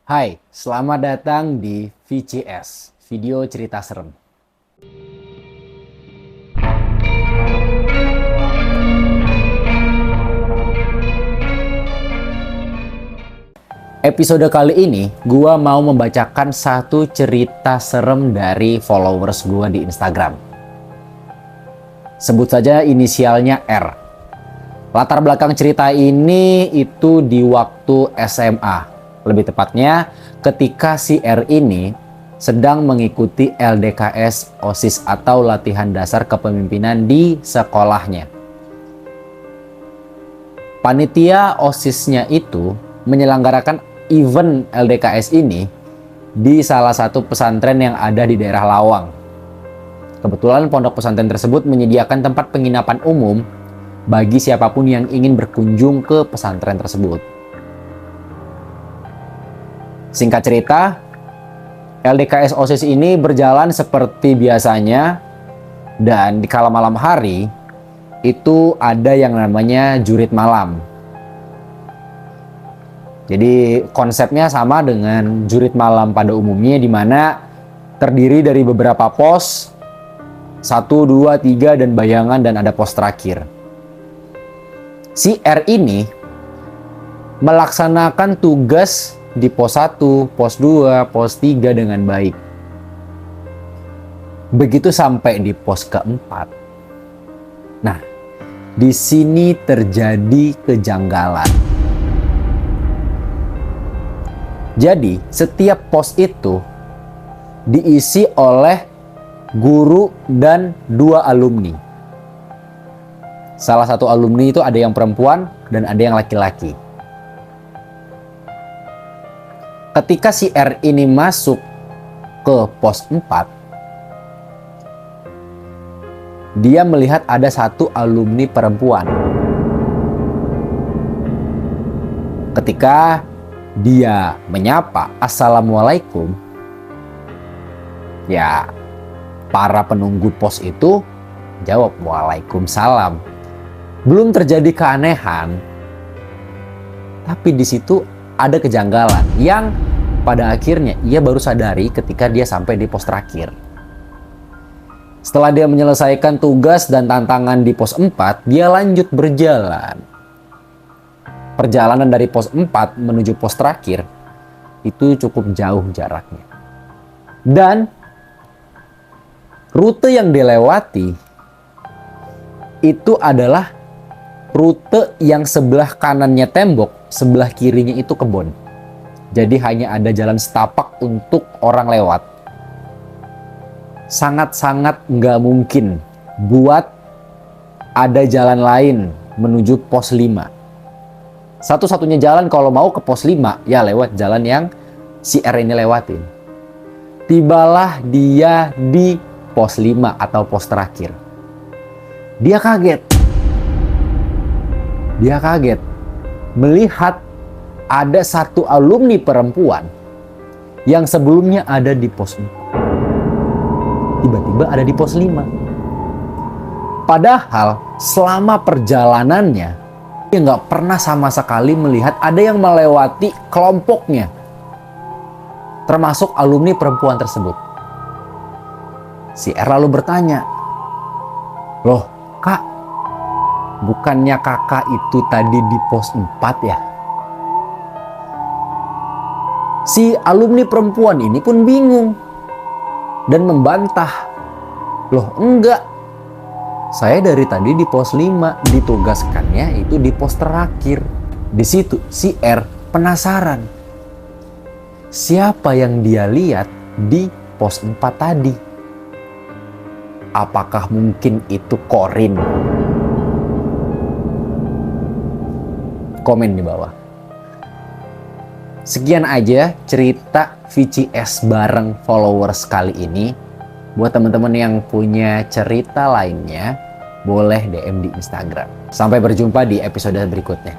Hai, selamat datang di VCS, Video Cerita Serem. Episode kali ini, gua mau membacakan satu cerita serem dari followers gua di Instagram. Sebut saja inisialnya R. Latar belakang cerita ini itu di waktu SMA. Lebih tepatnya, ketika si R ini sedang mengikuti LDKS OSIS atau latihan dasar kepemimpinan di sekolahnya. Panitia OSISnya itu menyelenggarakan event LDKS ini di salah satu pesantren yang ada di daerah Lawang. Kebetulan pondok pesantren tersebut menyediakan tempat penginapan umum bagi siapapun yang ingin berkunjung ke pesantren tersebut. Singkat cerita, LDKS OSIS ini berjalan seperti biasanya, dan di kala malam hari itu ada yang namanya jurit malam. Jadi konsepnya sama dengan jurit malam pada umumnya, di mana terdiri dari beberapa pos, 1, 2, 3, dan bayangan, dan ada pos terakhir. Si R ini melaksanakan tugas di pos 1, pos 2, pos 3 dengan baik. Begitu sampai di pos keempat. Nah, di sini terjadi kejanggalan. Jadi, setiap pos itu diisi oleh guru dan 2 alumni. Salah satu alumni itu ada yang perempuan dan ada yang laki-laki. Ketika si R ini masuk ke pos 4, dia melihat ada satu alumni perempuan. Ketika dia menyapa "Assalamualaikum", ya para penunggu pos itu jawab "Waalaikumsalam". Belum terjadi keanehan, tapi di situ ada kejanggalan yang pada akhirnya ia baru sadari ketika dia sampai di pos terakhir. Setelah dia menyelesaikan tugas dan tantangan di pos 4, dia lanjut berjalan. Perjalanan dari pos 4 menuju pos terakhir itu cukup jauh jaraknya. Dan rute yang dilewati itu adalah rute yang sebelah kanannya tembok, sebelah kirinya itu kebun. Jadi hanya ada jalan setapak untuk orang lewat. Sangat-sangat nggak mungkin buat ada jalan lain menuju pos 5. Satu-satunya jalan kalau mau ke pos 5 ya lewat jalan yang si R ini lewatin. Tibalah dia di pos 5 atau pos terakhir. Dia kaget melihat ada satu alumni perempuan yang sebelumnya ada di pos 4. Tiba-tiba ada di pos 5. Padahal selama perjalanannya dia nggak pernah sama sekali melihat ada yang melewati kelompoknya, termasuk alumni perempuan tersebut. Si R lalu bertanya, "Loh kak, bukannya kakak itu tadi di pos 4 ya?" Si alumni perempuan ini pun bingung dan membantah, "Loh enggak, saya dari tadi di pos 5, ditugaskannya itu di pos terakhir." Di situ si R penasaran, siapa yang dia lihat di pos 4 tadi? Apakah mungkin itu Korin? Komen di bawah. Sekian aja cerita VCS bareng followers kali ini. Buat teman-teman yang punya cerita lainnya, boleh DM di Instagram. Sampai berjumpa di episode berikutnya.